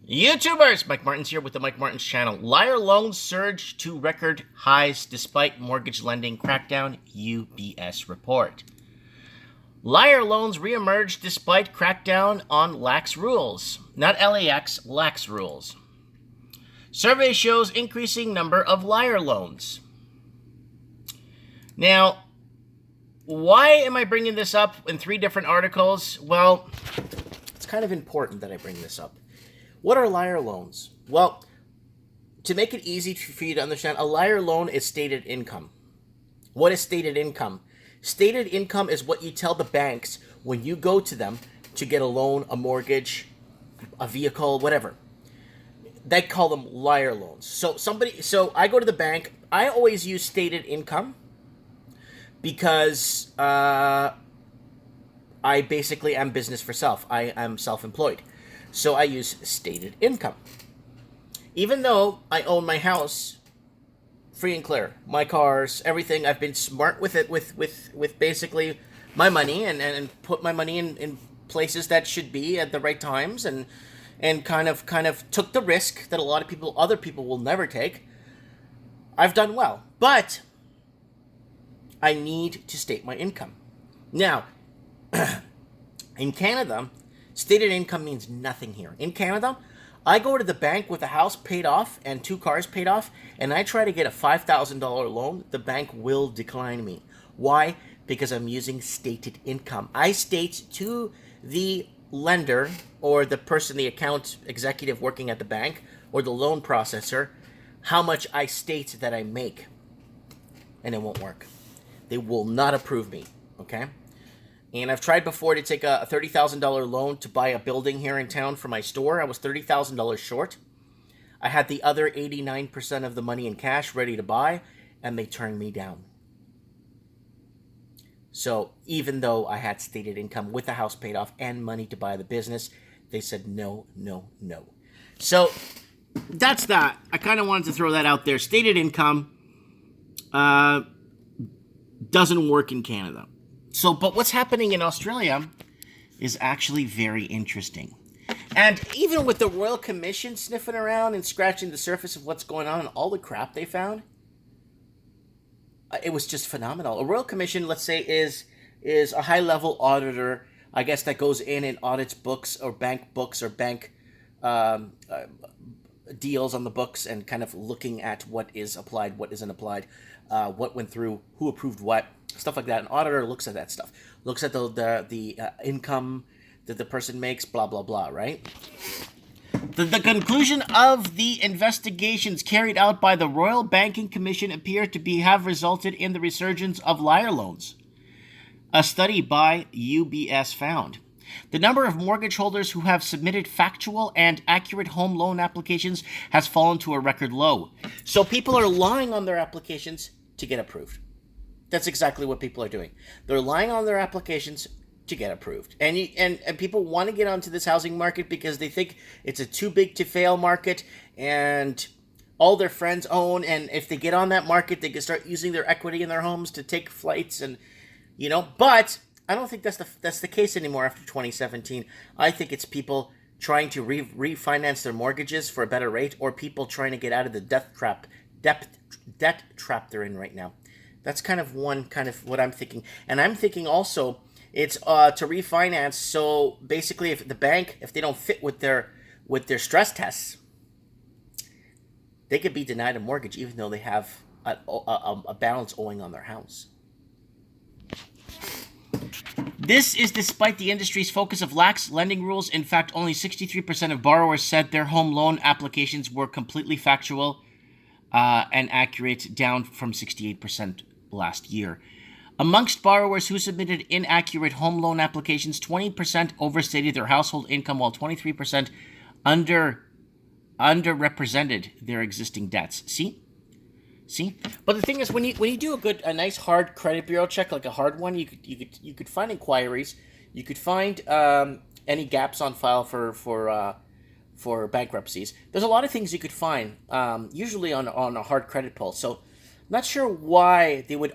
YouTubers! Mike Martins here with the Mike Martins channel. Liar loans surge to record highs despite mortgage lending crackdown, UBS report. Liar loans reemerge despite crackdown on lax rules. Not LAX, lax rules. Survey shows increasing number of liar loans. Now, why am I bringing this up in 3 different articles? Well, it's kind of important that I bring this up. What are liar loans? Well, to make it easy for you to understand, a liar loan is stated income. What is stated income? Stated income is what you tell the banks when you go to them to get a loan, a mortgage, a vehicle, whatever. They call them liar loans. So I go to the bank. I always use stated income because I basically am business for self. I am self-employed. So I use stated income. Even though I own my house free and clear, my cars, everything, I've been smart with it, with basically my money and put my money in places that should be at the right times and kind of took the risk that a lot of other people will never take. I've done well, but I need to state my income. Now, in Canada, stated income means nothing here. In Canada, I go to the bank with a house paid off and 2 cars paid off, and I try to get a $5,000 loan. The bank will decline me. Why? Because I'm using stated income. I state to the lender or the person, the account executive working at the bank or the loan processor, how much I state that I make. And it won't work. They will not approve me, okay? And I've tried before to take a $30,000 loan to buy a building here in town for my store. I was $30,000 short. I had the other 89% of the money in cash ready to buy, and they turned me down. So even though I had stated income with the house paid off and money to buy the business, they said no, no, no. So that's that. I kind of wanted to throw that out there. Stated income doesn't work in Canada. So, but what's happening in Australia is actually very interesting. And even with the Royal Commission sniffing around and scratching the surface of what's going on and all the crap they found, it was just phenomenal. A Royal Commission, let's say, is a high-level auditor, I guess, that goes in and audits books or bank deals on the books and kind of looking at what is applied, what isn't applied, what went through, who approved what, stuff like that. An auditor looks at that stuff, looks at the income that the person makes, blah, blah, blah, right? The conclusion of the investigations carried out by the Royal Banking Commission appear to have resulted in the resurgence of liar loans. A study by UBS found the number of mortgage holders who have submitted factual and accurate home loan applications has fallen to a record low. So people are lying on their applications to get approved. That's exactly what people are doing. They're lying on their applications to get approved. And people want to get onto this housing market because they think it's a too big to fail market and all their friends own, and if they get on that market, they can start using their equity in their homes to take flights and, but I don't think that's the case anymore after 2017. I think it's people trying to refinance their mortgages for a better rate, or people trying to get out of the debt trap they're in right now. That's kind of what I'm thinking. And I'm thinking also it's to refinance. So basically, if they don't fit with their stress tests, they could be denied a mortgage even though they have a balance owing on their house. This is despite the industry's focus of lax lending rules. In fact, only 63% of borrowers said their home loan applications were completely factual and accurate, down from 68% last year. Amongst borrowers who submitted inaccurate home loan applications, 20% overstated their household income, while 23% underrepresented their existing debts. See? But the thing is, when you do a nice hard credit bureau check, like a hard one, you could find inquiries, you could find any gaps on file for bankruptcies. There's a lot of things you could find, usually on a hard credit pull. So, not sure why they would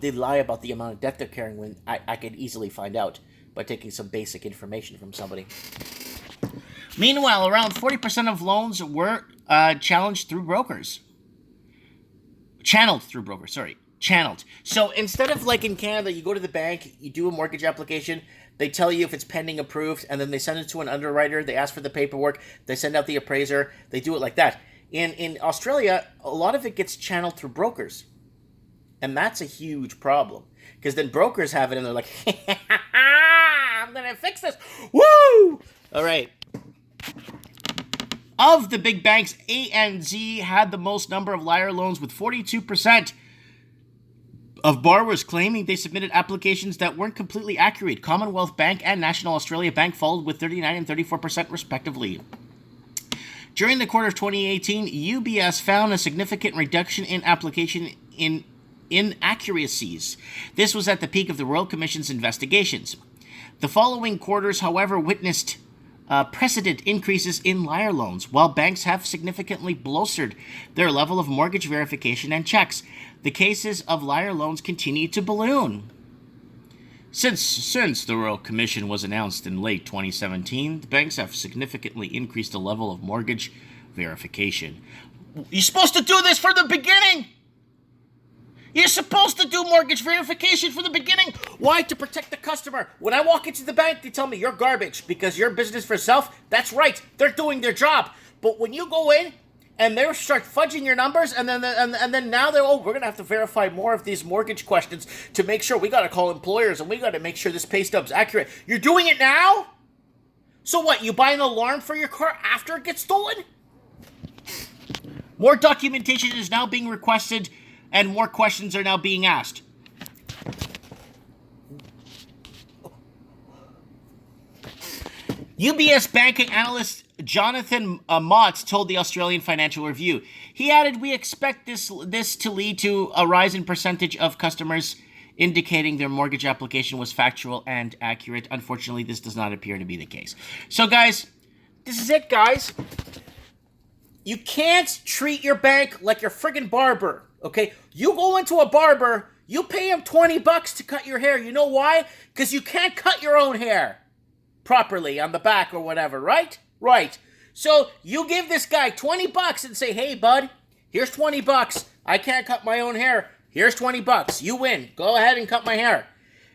they lie about the amount of debt they're carrying when I could easily find out by taking some basic information from somebody. Meanwhile, around 40% of loans were challenged through brokers. Channeled through brokers, sorry. Channeled. So instead of like in Canada, you go to the bank, you do a mortgage application, they tell you if it's pending approved, and then they send it to an underwriter, they ask for the paperwork, they send out the appraiser, they do it like that. In Australia, a lot of it gets channeled through brokers. And that's a huge problem. Because then brokers have it and they're like, I'm going to fix this. Woo! All right. Of the big banks, ANZ had the most number of liar loans with 42% of borrowers claiming they submitted applications that weren't completely accurate. Commonwealth Bank and National Australia Bank followed with 39 and 34% respectively. During the quarter of 2018, UBS found a significant reduction in application inaccuracies. This was at the peak of the Royal Commission's investigations. The following quarters, however, witnessed precedent increases in liar loans, while banks have significantly bolstered their level of mortgage verification and checks. The cases of liar loans continue to balloon. Since the Royal Commission was announced in late 2017, the banks have significantly increased the level of mortgage verification. You're supposed to do this from the beginning! You're supposed to do mortgage verification from the beginning. Why? To protect the customer. When I walk into the bank, they tell me you're garbage because you're business for self. That's right. They're doing their job. But when you go in and they start fudging your numbers, and then now we're gonna have to verify more of these mortgage questions to make sure. We gotta call employers and we gotta make sure this pay stub's accurate. You're doing it now? So what? You buy an alarm for your car after it gets stolen? More documentation is now being requested. And more questions are now being asked. UBS banking analyst Jonathan Mott told the Australian Financial Review. He added, "We expect this to lead to a rise in percentage of customers indicating their mortgage application was factual and accurate. Unfortunately, this does not appear to be the case." So, guys, this is it, guys. You can't treat your bank like your friggin' barber. Okay, you go into a barber, you pay him $20 to cut your hair. You know why? Because you can't cut your own hair properly on the back or whatever, right? Right. So you give this guy $20 and say, "Hey, bud, here's $20. I can't cut my own hair. Here's $20. You win. Go ahead and cut my hair."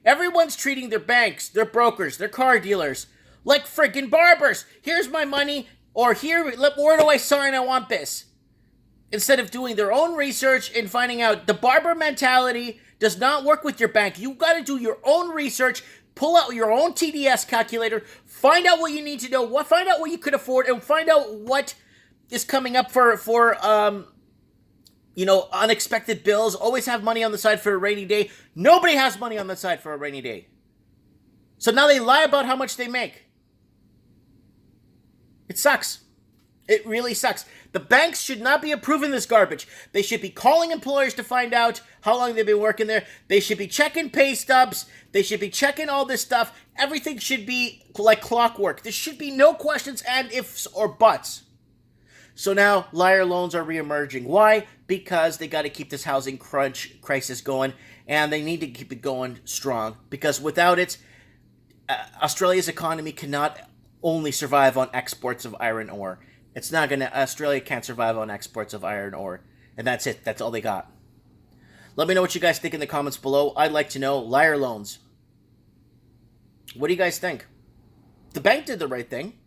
Everyone's treating their banks, their brokers, their car dealers like friggin' barbers. Here's my money, or where do I sign? I want this. Instead of doing their own research and finding out the barber mentality does not work with your bank. You got to do your own research, pull out your own TDS calculator, find out what you need to know, find out what you could afford, and find out what is coming up for unexpected bills. Always have money on the side for a rainy day. Nobody has money on the side for a rainy day. So now they lie about how much they make. It sucks. It really sucks. The banks should not be approving this garbage. They should be calling employers to find out how long they've been working there. They should be checking pay stubs. They should be checking all this stuff. Everything should be like clockwork. There should be no questions and ifs or buts. So now liar loans are reemerging. Why? Because they got to keep this housing crisis going, and they need to keep it going strong. Because without it, Australia's economy cannot only survive on exports of iron ore. Australia can't survive on exports of iron ore. And that's it. That's all they got. Let me know what you guys think in the comments below. I'd like to know. Liar loans. What do you guys think? The bank did the right thing.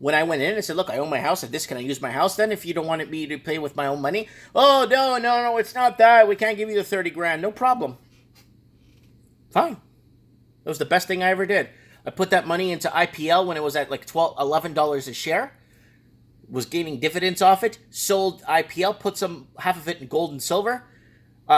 When I went in and said, "Look, I own my house. Can I use my house then if you don't want me to pay with my own money?" "Oh, no, it's not that. We can't give you the 30 grand. No problem." Fine. That was the best thing I ever did. I put that money into IPL when it was at like $11 a share. Was gaining dividends off it, sold IPL, put half of it in gold and silver,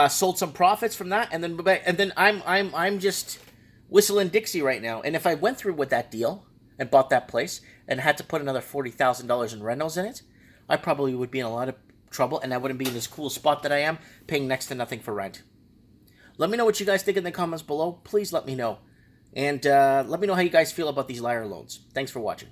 sold some profits from that, and then I'm just whistling Dixie right now. And if I went through with that deal and bought that place and had to put another $40,000 in rentals in it, I probably would be in a lot of trouble, and I wouldn't be in this cool spot that I am, paying next to nothing for rent. Let me know what you guys think in the comments below. Please let me know. And let me know how you guys feel about these liar loans. Thanks for watching.